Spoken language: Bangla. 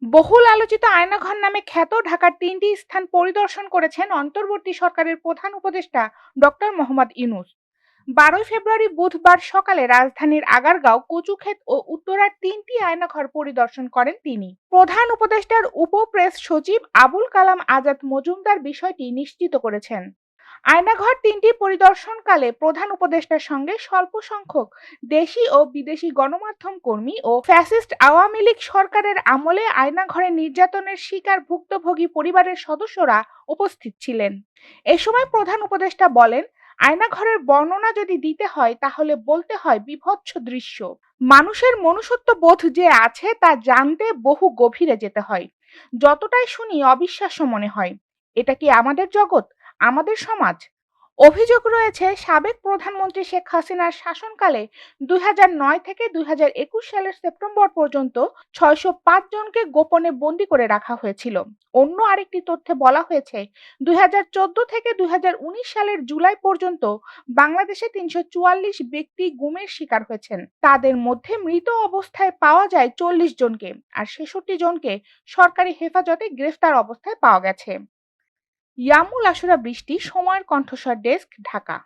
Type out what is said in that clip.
বহুল আলোচিত আয়নাঘর নামে খ্যাত ঢাকার ৩টি স্থান পরিদর্শন করেছেন অন্তর্বর্তী সরকারের প্রধান উপদেষ্টা ডক্টর মোহাম্মদ ইউনূস। ১২ ফেব্রুয়ারি বুধবার সকালে রাজধানীর আগারগাঁও, কচুক্ষেত ও উত্তরার ৩টি আয়নাঘর পরিদর্শন করেন তিনি। প্রধান উপদেষ্টার উপপ্রেস সচিব আবুল কালাম আজাদ মজুমদার বিষয়টি নিশ্চিত করেছেন। আয়নাঘর ৩টি পরিদর্শনকালে প্রধান উপদেষ্টার সঙ্গে স্বল্প সংখ্যক দেশি ও বিদেশি গণমাধ্যম কর্মী ও ফ্যাসিস্ট আওয়ামী লীগ সরকারের আমলে আয়নাঘরে নির্যাতনের শিকার ভুক্তভোগী পরিবারের সদস্যরা উপস্থিত ছিলেন। এ সময় প্রধান উপদেষ্টা বলেন, আয়নাঘরের বর্ণনা যদি দিতে হয় তাহলে বলতে হয় বীভৎস দৃশ্য। মানুষের মনুষ্যত্ব বোধ যে আছে তা জানতে বহু গভীরে যেতে হয়। যতটাই শুনি অবিশ্বাস্য মনে হয়। এটা কি আমাদের জগৎ, আমাদের সমাজ? অভিযোগ রয়েছে সাবেক প্রধানমন্ত্রী শেখ হাসিনার শাসনকালে ২০০৯ থেকে ২০২১ সালের সেপ্টেম্বর পর্যন্ত ৬০৫ জনকে গোপনে বন্দী করে রাখা হয়েছিল। অন্য আরেকটি তথ্যে বলা হয়েছে ২০১৪ থেকে ২০১৯ সালের জুলাই পর্যন্ত বাংলাদেশে ৩৪৪ ব্যক্তি গুমের শিকার হয়েছেন। তাদের মধ্যে মৃত অবস্থায় পাওয়া যায় ৪০ জনকে, আর ৬৬ জনকে সরকারি হেফাজতে গ্রেফতার অবস্থায় পাওয়া গেছে। ইয়ামুল আশুরা বৃষ্টি, সময়ের কণ্ঠস্বর ডেস্ক, ঢাকা।